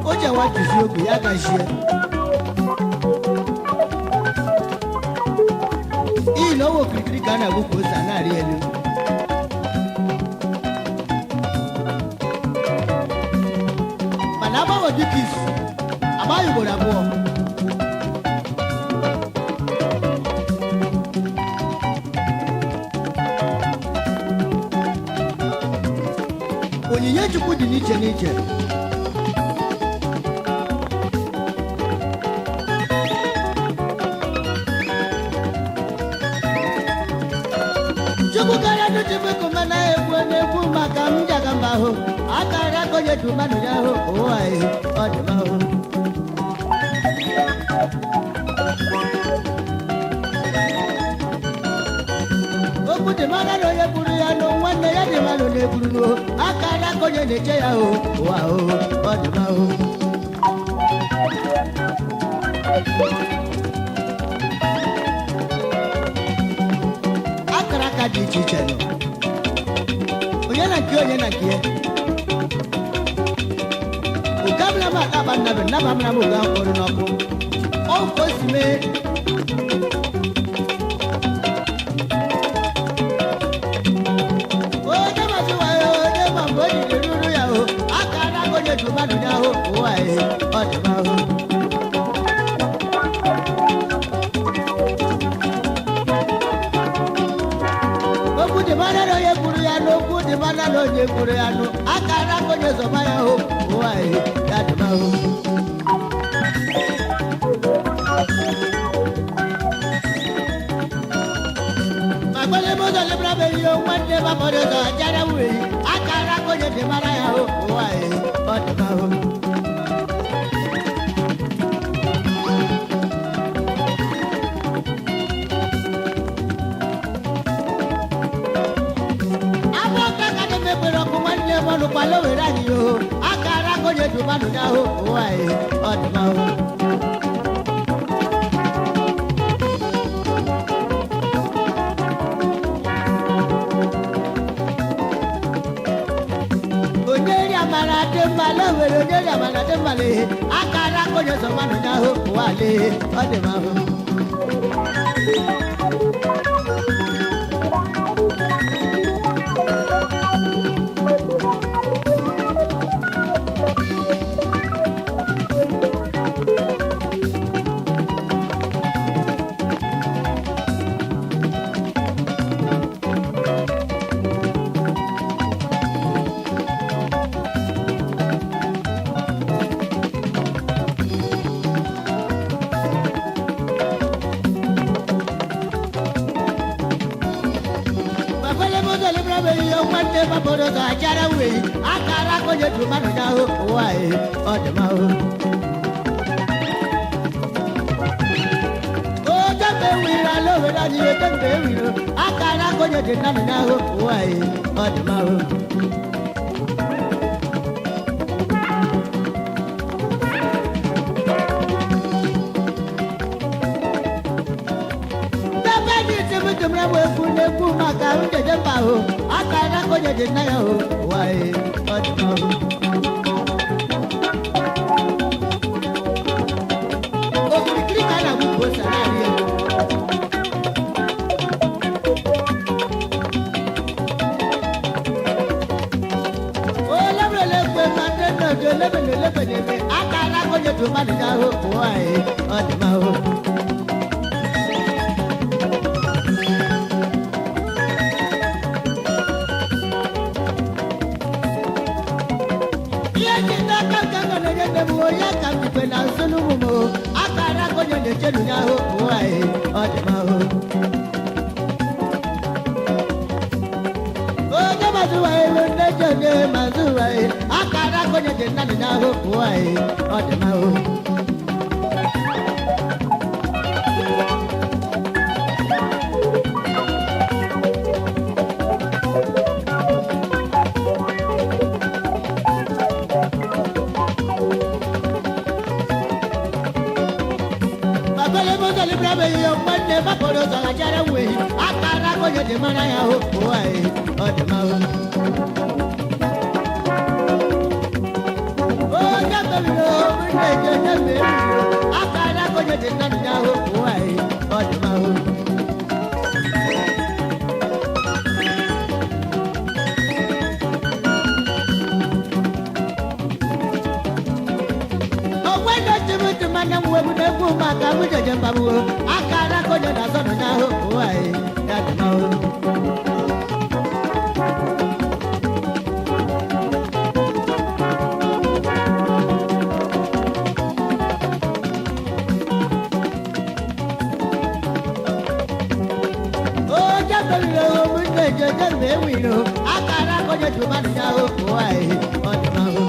Oja wa tuzi oku ya gajie. Iyi na owo kirikiri ka na buku osa na ari elu. Mana abawo dikis, abayo ugboro abụọ. Onyinye Chukwu dị n'iche n'iche. Chukwu kara n'uchukwu kuma na-egwu maka m jaga mba ahụ. Akara konye tu mmadụ ya ahụ ụwa ọ dị m ahụ. Okwu dị mara na onye gburu ya nụ nwanne ya dị mara na egburu n'o. Akara konye na-eche ya ahụ ụwa ahụ ọ dị m ahụ. Akara aka dị iche iche nọ. Onye na nke onye na nke ya. Ugamla ma akaba nnabe nnaba mra m uga mkpụrụ n'ọkụ. Ọ ka o si mee. Onye masị wayo onye ma mgbe o jiri ruru ya o. Akara onye ju mmadụ ya ahụ ụwa ọ dị m ahụ. Okwu dị mara na onye gburu ya n'okwu dị mara na onye gburu ya nụ. Akara onye zọba ya ahụ ụwa ya dị m ahụ. Magbele mozo lebra beli o nwanne ma mọdụ zọ jara wuri. Akara onye dị mara ya ahụ ụwa ọ dị m ahụ. Palo wera ni yo akara konye tu manu na ho oai odma ho Onyeri amara te malo wera onyeri amara te male akara konye so manu na ho wale odma ho akara konye tu manu na ho wai odma ho o jambe wira lo wira ni jambe wira akara konye tu manu na ho wai odma ho maka unde mba ho akara konye dị na ya ho wai odma ho okirikiri ka na buko sarari o lebele kwe mande no jo lebele akara konye dị mmadụ na ho wai odma ho ya kam di na sunu mo akara konye de chelu ya ho wai odma ho o de mazuwai wonde jode mazuwai akara konye de na na ho wai odma ho nwanne gbakọrọ ụzọ ha jere nwe akara ka onye dị mara ya hụ ụwa ọ dị mma onye meriri onye ejeje meriri akara ka onye dị mmadụ ya hụ ụwa ọ dị mma mana mwebu nebu maka mujeje mbabu akara konyo na sono nyaho uwae ya dimao o jabelo mujeje mewino akara konyo tumani nyaho uwae ya dimao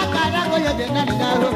akara ko ye de na ni da ho